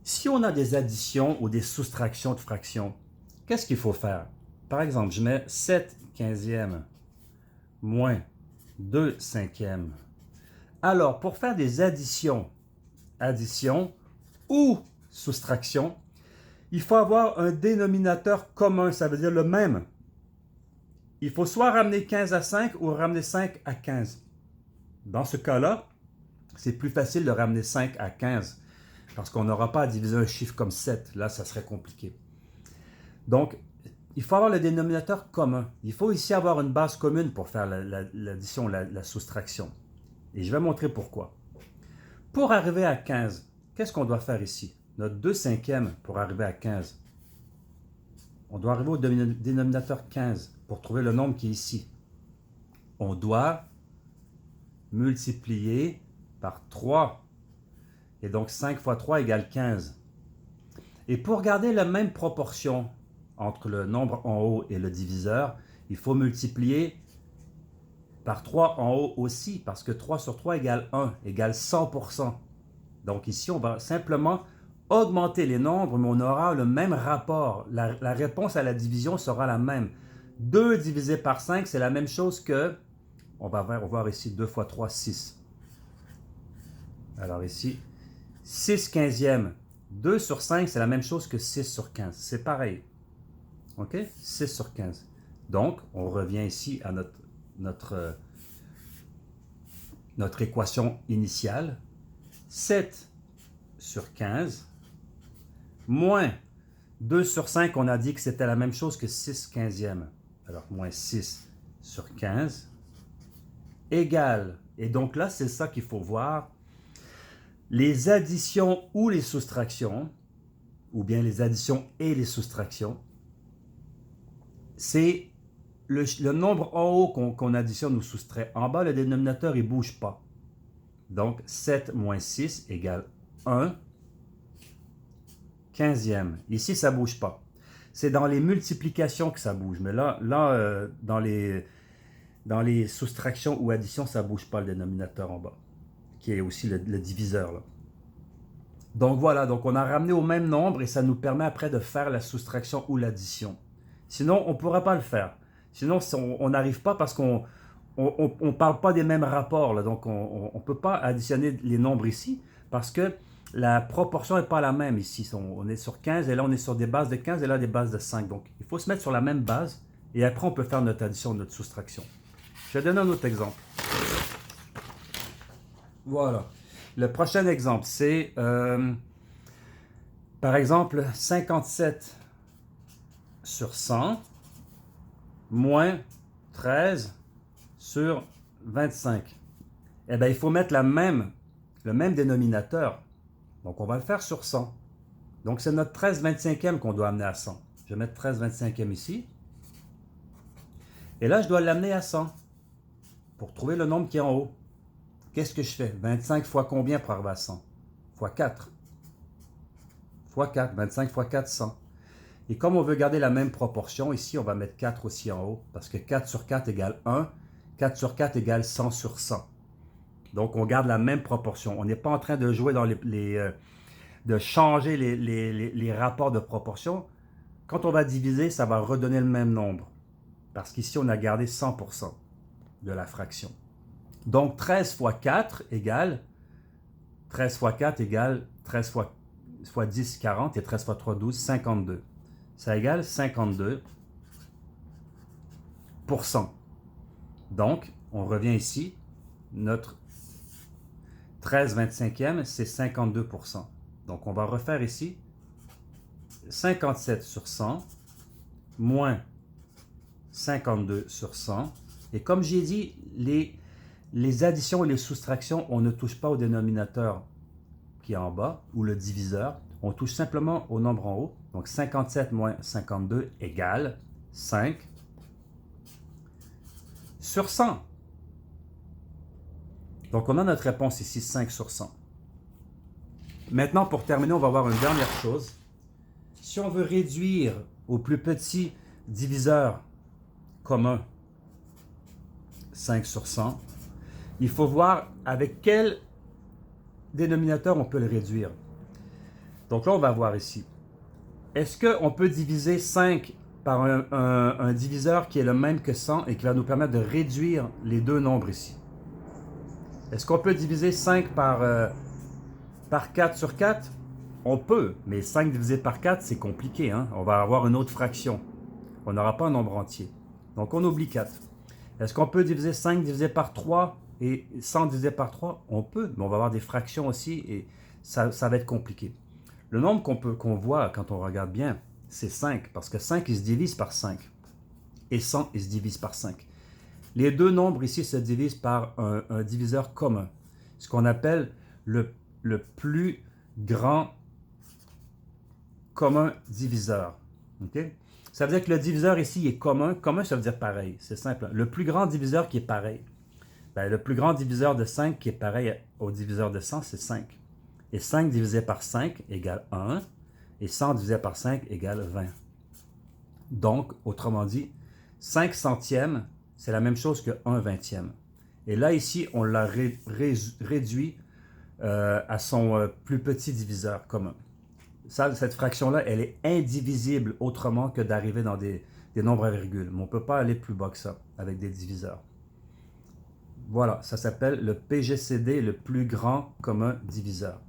Si on a des additions ou des soustractions de fractions, qu'est-ce qu'il faut faire? Par exemple, je mets 7 quinzièmes moins 2 cinquièmes. Alors, pour faire des additions ou soustractions, il faut avoir un dénominateur commun, ça veut dire le même. Il faut soit ramener 15 à 5 ou ramener 5 à 15. Dans ce cas-là, c'est plus facile de ramener 5 à 15 parce qu'on n'aura pas à diviser un chiffre comme 7. Là, ça serait compliqué. Donc, il faut avoir le dénominateur commun. Il faut ici avoir une base commune pour faire l'addition, la soustraction. Et je vais montrer pourquoi. Pour arriver à 15, qu'est-ce qu'on doit faire ici? Notre 2 cinquièmes pour arriver à 15. On doit arriver au dénominateur 15 pour trouver le nombre qui est ici. On doit multiplier par 3. Et donc 5 fois 3 égale 15. Et pour garder la même proportion entre le nombre en haut et le diviseur, il faut multiplier par 3 en haut aussi, parce que 3 sur 3 égale 1, égale 100%. Donc ici, on va simplement augmenter les nombres, mais on aura le même rapport. La réponse à la division sera la même. 2 divisé par 5, c'est la même chose que, on va voir ici, 2 fois 3, 6. Alors ici, 6 quinzièmes. 2 sur 5, c'est la même chose que 6 sur 15. C'est pareil. OK? 6 sur 15. Donc, on revient ici à notre équation initiale. 7 sur 15 moins 2 sur 5, on a dit que c'était la même chose que 6 quinzièmes. Alors, moins 6 sur 15 égale. Et donc là, c'est ça qu'il faut voir. Les additions ou les soustractions, ou bien les additions et les soustractions, c'est le nombre en haut qu'on additionne ou soustrait. En bas, le dénominateur, il ne bouge pas. Donc, 7 moins 6 égale 1 quinzième. Ici, ça ne bouge pas. C'est dans les multiplications que ça bouge. Mais là dans les soustractions ou additions, ça ne bouge pas le dénominateur en bas, qui est aussi le diviseur, là. Donc voilà, donc on a ramené au même nombre et ça nous permet après de faire la soustraction ou l'addition. Sinon, on ne pourra pas le faire. Sinon, on n'arrive pas parce qu'on ne parle pas des mêmes rapports, là. Donc on ne peut pas additionner les nombres ici parce que la proportion n'est pas la même ici. On est sur 15 et là on est sur des bases de 15 et là des bases de 5. Donc il faut se mettre sur la même base et après on peut faire notre addition, notre soustraction. Je vais donner un autre exemple. Voilà. Le prochain exemple, c'est par exemple 57 sur 100 moins 13 sur 25. Eh bien, il faut mettre le même dénominateur. Donc, on va le faire sur 100. Donc, c'est notre 13 25e qu'on doit amener à 100. Je vais mettre 13 25e ici. Et là, je dois l'amener à 100 pour trouver le nombre qui est en haut. Qu'est-ce que je fais? 25 fois combien pour arriver à 100? Fois 4. Fois 4. 25 fois 4, 100. Et comme on veut garder la même proportion, ici, on va mettre 4 aussi en haut, parce que 4 sur 4 égale 1. 4 sur 4 égale 100 sur 100. Donc, on garde la même proportion. On n'est pas en train de jouer dans de changer les rapports de proportion. Quand on va diviser, ça va redonner le même nombre. Parce qu'ici, on a gardé 100% de la fraction. Donc, 13 fois 4 égale 13 fois 4 égale 13 fois 10, 40, et 13 fois 3, 12, 52. Ça égale 52%. Donc, on revient ici, notre 13 25e, c'est 52%. Donc, on va refaire ici 57 sur 100 moins 52 sur 100. Et comme j'ai dit, les additions et les soustractions, on ne touche pas au dénominateur qui est en bas, ou le diviseur. On touche simplement au nombre en haut. Donc 57 moins 52 égale 5 sur 100. Donc on a notre réponse ici, 5 sur 100. Maintenant, pour terminer, on va voir une dernière chose. Si on veut réduire au plus petit diviseur commun 5 sur 100, il faut voir avec quel dénominateur on peut le réduire. Donc là, on va voir ici. Est-ce qu'on peut diviser 5 par un diviseur qui est le même que 100 et qui va nous permettre de réduire les deux nombres ici? Est-ce qu'on peut diviser 5 par 4 sur 4? On peut, mais 5 divisé par 4, c'est compliqué. Hein? On va avoir une autre fraction. On n'aura pas un nombre entier. Donc on oublie 4. Est-ce qu'on peut diviser 5 divisé par 3 et 100 divisé par 3? On peut, mais on va avoir des fractions aussi et ça va être compliqué. Le nombre qu'on voit quand on regarde bien, c'est 5, parce que 5, il se divise par 5. Et 100, il se divise par 5. Les deux nombres ici se divisent par un diviseur commun, ce qu'on appelle le plus grand commun diviseur. Okay? Ça veut dire que le diviseur ici est commun. Commun, ça veut dire pareil. C'est simple. Le plus grand diviseur qui est pareil. Ben, le plus grand diviseur de 5 qui est pareil au diviseur de 100, c'est 5. Et 5 divisé par 5 égale 1. Et 100 divisé par 5 égale 20. Donc, autrement dit, 5 centièmes, c'est la même chose que 1 vingtième. Et là, ici, on l'a réduit à son plus petit diviseur commun. Ça, cette fraction-là, elle est indivisible autrement que d'arriver dans des nombres à virgule. Mais on ne peut pas aller plus bas que ça avec des diviseurs. Voilà, ça s'appelle le PGCD, le plus grand commun diviseur.